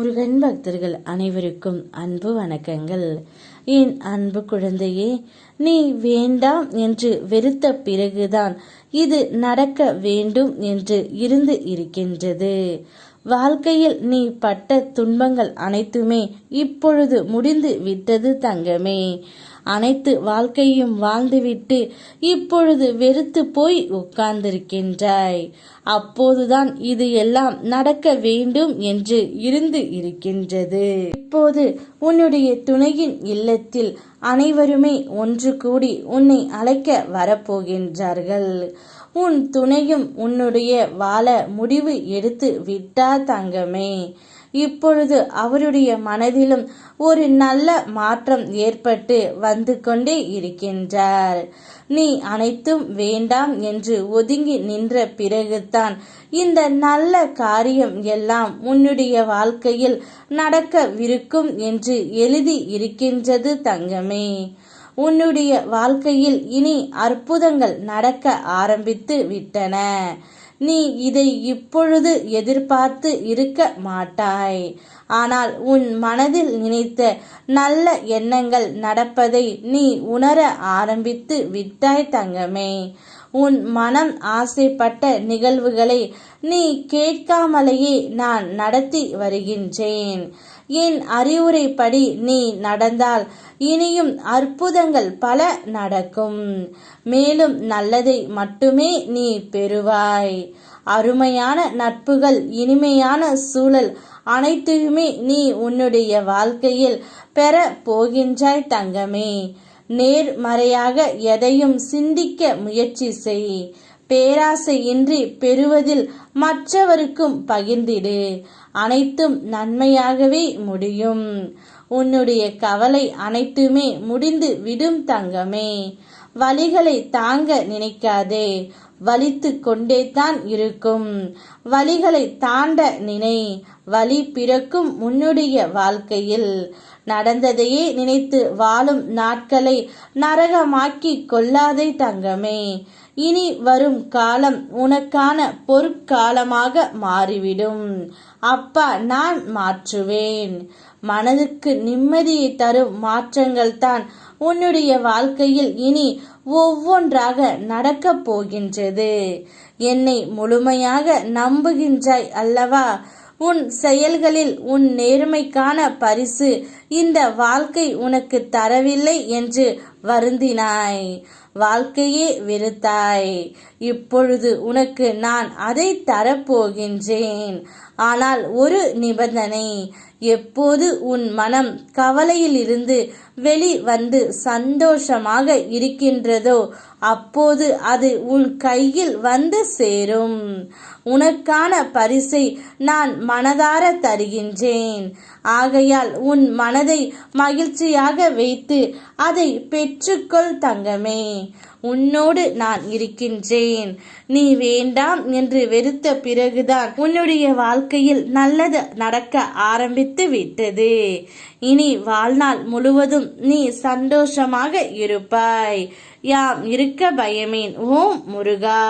முருகன் பக்தர்கள் அனைவருக்கும் அன்பு வணக்கங்கள். என் அன்பு குழந்தையே, நீ வேண்டாம் என்று வெறுத்த பிறகுதான் இது நடக்க வேண்டும் என்று இருந்து இருக்கின்றது. வாழ்க்கையில் நீ பட்ட துன்பங்கள் அனைத்துமே இப்பொழுது முடிந்து விட்டது தங்கமே. அனைத்து வாழ்க்கையும் வாழ்ந்துவிட்டு இப்பொழுது வெறுத்து போய் உட்கார்ந்திருக்கின்றாய். அப்போதுதான் இது எல்லாம் நடக்க வேண்டும் என்று இருந்து இருக்கின்றது. இப்போது உன்னுடைய துணையின் இல்லத்தில் அனைவருமே ஒன்று கூடி உன்னை அழைக்க வரப்போகின்றார்கள். உன் துணையும் உன்னுடைய வாழ முடிவு எடுத்து விட்டார் தங்கமே. இப்பொழுது அவருடைய மனதிலும் ஒரு நல்ல மாற்றம் ஏற்பட்டு வந்து கொண்டே இருக்கின்றார். நீ அனைத்தும் வேண்டாம் என்று ஒதுங்கி நின்ற பிறகுதான் இந்த நல்ல காரியம் எல்லாம் உன்னுடைய வாழ்க்கையில் நடக்கவிருக்கும் என்று எழுதி இருக்கின்றது தங்கமே. உன்னுடைய வாழ்க்கையில் இனி அற்புதங்கள் நடக்க ஆரம்பித்து விட்டன. நீ இதை இப்பொழுது எதிர்பார்த்து இருக்க மாட்டாய். ஆனால் உன் மனதில் நினைத்த நல்ல எண்ணங்கள் நடப்பதை நீ உணர ஆரம்பித்து விட்டாய் தங்கமே. உன் மனம் ஆசைப்பட்ட நிகழ்வுகளை நீ கேட்காமலேயே நான் நடத்தி வருகின்றேன். என் அறிவுரைப்படி நீ நடந்தால் இனியும் அற்புதங்கள் பல நடக்கும். மேலும் நல்லதை மட்டுமே நீ பெறுவாய். அருமையான நட்புகள், இனிமையான சூழல் அனைத்தையுமே நீ உன்னுடைய வாழ்க்கையில் பெற போகின்றாய் தங்கமே. நேர்மறையாக எதையும் சிந்திக்க முயற்சி செய். பேராசையின்றி பெறுவதில் மற்றவருக்கும் பகிர்ந்திடு. அனைத்தும் நன்மையாகவே முடியும். உன்னுடைய கவலை அனைத்துமே முடிந்து விடும் தங்கமே. வலிகளை தாங்க நினைக்காதே, வலித்து கொண்டே தான் இருக்கும். வலிகளை தாண்ட நினை. வலி பிறக்கும் உன்னுடைய வாழ்க்கையில். நடந்ததையே நினைத்து வாழும் நாட்களை நரகமாக்கி கொள்ளாதே தங்கமே. இனி வரும் காலம் உனக்கான பொற்காலமாக மாறிவிடும். அப்பா நான் மாற்றுவேன். மனதுக்கு நிம்மதியை தரும் மாற்றங்கள் தான் உன்னுடைய வாழ்க்கையில் இனி ஒவ்வொன்றாக நடக்கப் போகின்றது. என்னை முழுமையாக நம்புகின்றாய் அல்லவா? உன் செயல்களில் உன் நேர்மைக்கான பரிசு இந்த வாழ்க்கை உனக்கு தரவில்லை என்று வருந்தினாய். வாழ்க்கையே வெறுத்தாய். இப்பொழுது உனக்கு நான் அதை தரப்போகின்றேன். ஆனால் ஒரு நிபந்தனை. எப்போது உன் மனம் கவலையிலிருந்து வெளிவந்து சந்தோஷமாக இருக்கின்றதோ அப்போது அது உன் கையில் வந்து சேரும். உனக்கான பரிசை நான் மனதார தருகின்றேன். ஆகையால் உன் மனதை மகிழ்ச்சியாக வைத்து அதை பெற்றுக்கொள் தங்கமே. உன்னோடு நான் இருக்கின்றேன். நீ வேண்டாம் என்று வெறுத்த பிறகுதான் உன்னுடைய வாழ்க்கையில் நல்லது நடக்க ஆரம்பித்து விட்டது. இனி வாழ்நாள் முழுவதும் நீ சந்தோஷமாக இருப்பாய். யாம் இருக்க பயமேன். ஓம் முருகா.